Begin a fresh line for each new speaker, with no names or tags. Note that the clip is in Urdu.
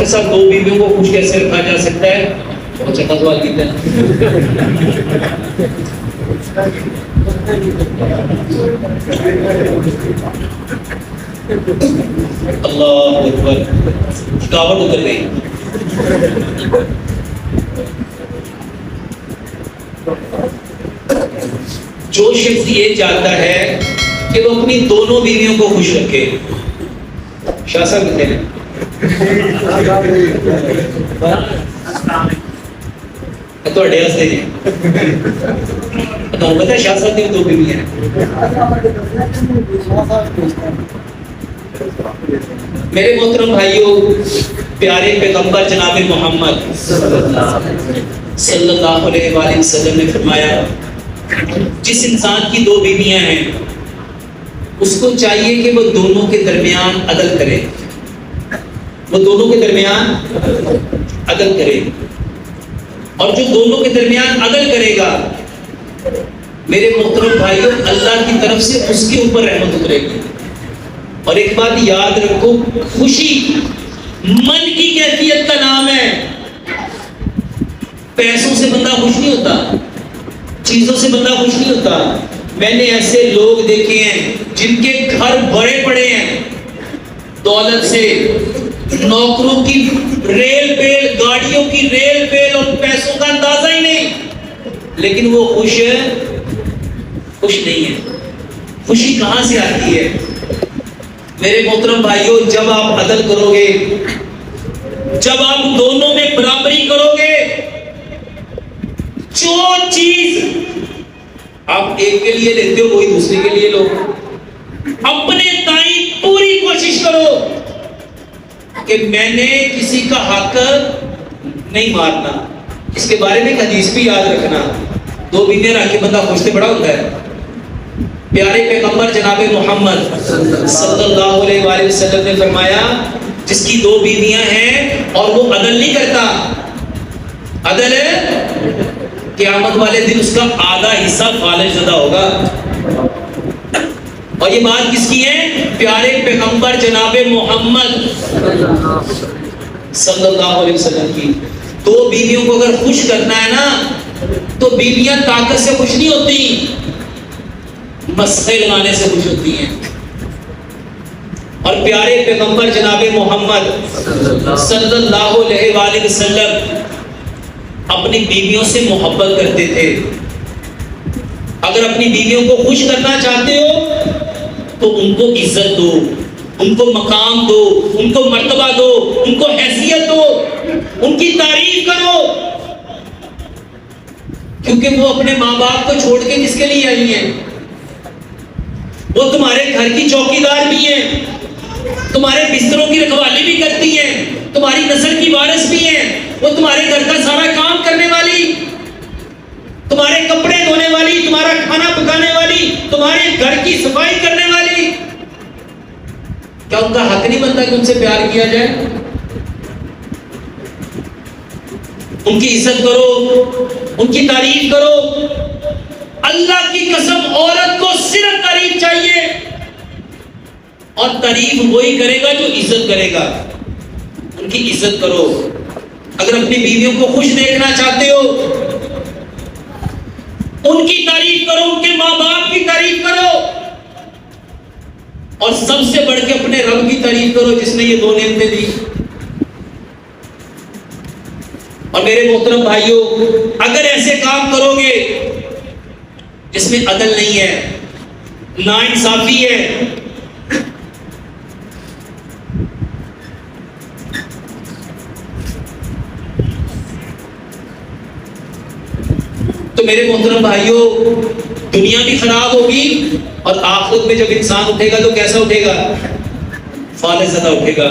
ڈاکٹر صاحب دو بیویوں کو خوش کیسے رکھا جا سکتا ہے؟ بہت اچھا سوال کیتے ہیں. اللہ اکبر، تھکاوٹ اتر گئی. جو شخص یہ چاہتا ہے کہ وہ اپنی دونوں بیویوں کو خوش رکھے، شاہ صاحب کہتے ہیں تھوڑے ہستے جی بتاؤں پتا شاہ صاحب کی دو بیویاں ہیں. میرے محترم بھائیوں، پیارے پیغمبر جناب محمد صلی اللہ علیہ وآلہ وسلم نے فرمایا جس انسان کی دو بیویاں ہیں اس کو چاہیے کہ وہ دونوں کے درمیان عدل کرے، وہ دونوں کے درمیان عدل کرے. اور جو دونوں کے درمیان عدل کرے گا میرے محترم بھائیوں، اللہ کی طرف سے اس کے اوپر رحمت اترے گی. اور ایک بات یاد رکھو، خوشی من کی کیفیت کا نام ہے. پیسوں سے بندہ خوش نہیں ہوتا، چیزوں سے بندہ خوش نہیں ہوتا. میں نے ایسے لوگ دیکھے ہیں جن کے گھر بڑے پڑے ہیں، دولت سے، نوکروں کی ریل بیل، گاڑیوں کی ریل بیل اور پیسوں کا اندازہ ہی نہیں، لیکن وہ خوش نہیں ہے. خوشی کہاں سے آتی ہے؟ میرے محترم بھائیوں، جب آپ عدل کرو گے، جب آپ دونوں میں برابری کرو گے، جو چیز آپ ایک کے لیے لیتے ہو وہی دوسرے کے لیے لو. اپنے تائیں پوری کوشش کرو کہ میں نے کسی کا حق نہیں مارنا. اس کے بارے میں ایک حدیث بھی یاد رکھنا، دو بیویاں رکھ کے بندہ خوش سے بڑا ہوتا ہے. پیارے پیغمبر جناب محمد صلی اللہ علیہ وآلہ وسلم نے فرمایا جس کی دو بیویاں ہیں اور وہ عدل نہیں کرتا، عدل قیامت والے دن اس کا آدھا حصہ فالج زدہ ہوگا. اور یہ بات کس کی ہے؟ پیارے پیغمبر جناب محمد صلی اللہ علیہ وسلم کی. دو بیویوں کو اگر خوش کرنا ہے نا تو بیویاں طاقت سے خوش نہیں ہوتی، مسخے لگانے سے خوش ہوتی ہیں. اور پیارے پیغمبر جناب محمد صلی اللہ علیہ وآلہ وسلم اپنی بیویوں سے محبت کرتے تھے. اگر اپنی بیویوں کو خوش کرنا چاہتے ہو تو ان کو عزت دو، ان کو مقام دو، ان کو مرتبہ دو، ان کو حیثیت دو، ان کی تعریف کرو، کیونکہ وہ اپنے ماں باپ کو چھوڑ کے کس کے لیے آئی ہیں؟ وہ تمہارے گھر کی چوکیدار بھی ہیں، تمہارے بستروں کی رکھوالی بھی کرتی ہیں، تمہاری نسل کی وارث بھی ہیں. وہ تمہارے گھر کا سارا کام کرنے والی، تمہارے کپڑے دھونے والی، تمہارا کھانا پکانے والی، تمہارے گھر کی صفائی کرنے والی. کیا ان کا حق نہیں بنتا کہ ان سے پیار کیا جائے؟ ان کی عزت کرو، ان کی تعریف کرو. اللہ کی قسم عورت کو صرف تعریف چاہیے، اور تعریف وہی کرے گا جو عزت کرے گا. ان کی عزت کرو. اگر اپنی بیویوں کو خوش دیکھنا چاہتے ہو ان کی تعریف کرو، ان کے ماں باپ کی تعریف کرو، اور سب سے بڑھ کے اپنے رب کی تعریف کرو جس نے یہ دو نعمتیں دی. اور میرے محترم بھائیوں، اگر ایسے کام کرو گے جس میں عدل نہیں ہے، ناانصافی ہے، تو میرے محترم بھائیوں دنیا بھی خراب ہوگی، اور آخرت میں جب انسان اٹھے گا تو کیسا اٹھے گا؟ فالج زدہ اٹھے گا.